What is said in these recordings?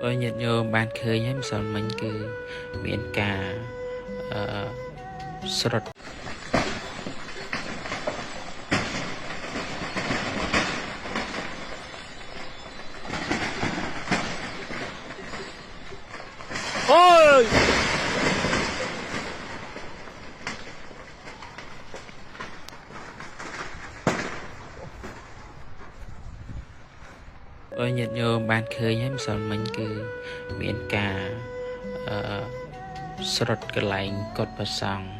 nhiệt nhô ban khơi nhé sòn mình cứ miền cả sọt ôi nhiệt nhô ban khơi nhé sòn mình cứ miền cả sọt cái lạnh cột bờ sông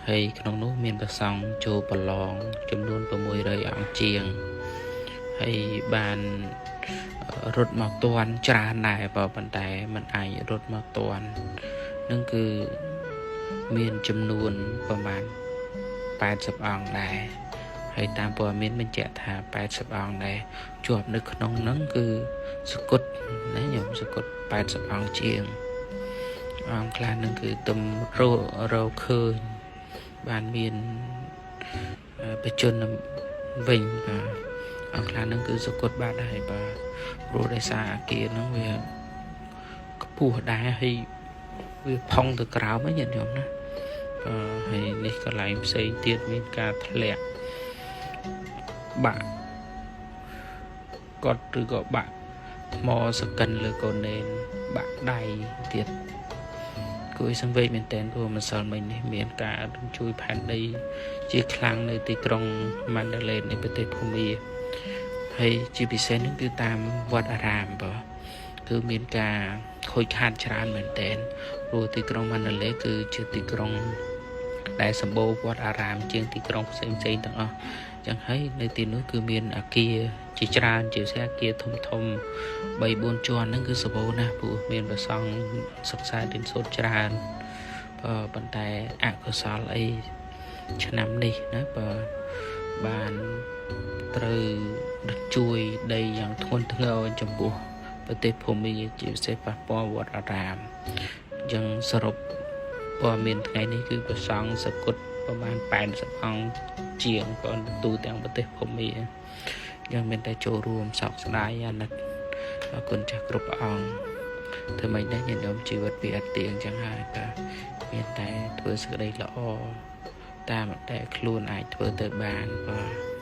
hayក្នុងនោះមានប្រសង់ចូលប្រឡងចំនួន600អង្គជាងហើយបានរត់មកទាន់ច្រើនដែរប៉ុន្តែมันអាចរត់មកទាន់នឹងគឺមានចំនួនប្រមាណ80អង្គដែរហើយតាមព័ត៌មានបញ្ជាក់ថា80អង្គដែរជាប់នៅក្នុងហ្នឹងគឺសកុតណាញោមសកុត80អង្គជាងអង្គខ្លះនឹងគឺទំរកឃើញបានមានបច្ចុប្បន្នវិញបាទអង្គខ្លះនឹងគឺសកុតបាត់ហើយបាទព្រោះដោយសារអាគារហ្នឹងវាខ្ពស់ដែរហើយវាផុងទៅក្រោមហ្នឹងញាតិញោមណាហើយនេះកន្លែងផ្សេងទៀតមានការធ្លាក់បាក់កត់ឬក៏បាក់ថ្មសកិនលើកូននេនបាក់ដៃទៀតគួយសង្វេគមែនតើព្រោះម្សិលមិញនេះមានការជួយផែនដីជាខ្លាំងនៅទីក្រុងម៉ាន់ដេលេនៃប្រទេសភូមាហើយជាពិសេសនេះគឺតាមវត្តអារាមបាទគឺមានការខូចខាតច្រើនមែនតើព្រោះទីក្រុងម៉ាន់ដេលេគឺជាទីក្រុងដែលសម្បូរវត្តអារាមជាងទីក្រុងផ្សេងៗទាំងអស់ចឹងហើយនៅទីនោះគឺមានអាគារជាច្រើនជាពិសេសអាគារធំ3-4ជាន់ហ្នឹងគឺសម្បូរណាស់ព្រោះមានប្រសង់សិក្សារៀនសូត្រច្រើនប៉ុន្តែអកុសលអីឆ្នាំនេះណាបានត្រូវជួយដីយ៉ាងធ្ងន់ធ្ងរចំពោះប្រទេសភូមាជាពិសេសប៉ះពាល់វត្តអារាមអញ្ចឹងសរុបព័ត៌មានថ្ងៃនេះគឺប្រសង់សកុតប្រមាណ80អង្គជាងក៏ទូទាំងប្រទេសភូមាយ៉ាងមានតែចូលរួមសោកស្ដាយអាណិតអរគុណចាស់គ្រប់អង្គធ្វើម៉េចដែរញាតិញោមជីវិតវាអត់ទៀងចឹងហើយបាទមានតែធ្វើសេចក្តីល្អតាមតែខ្លួនអាចធ្វើទៅបានបាទ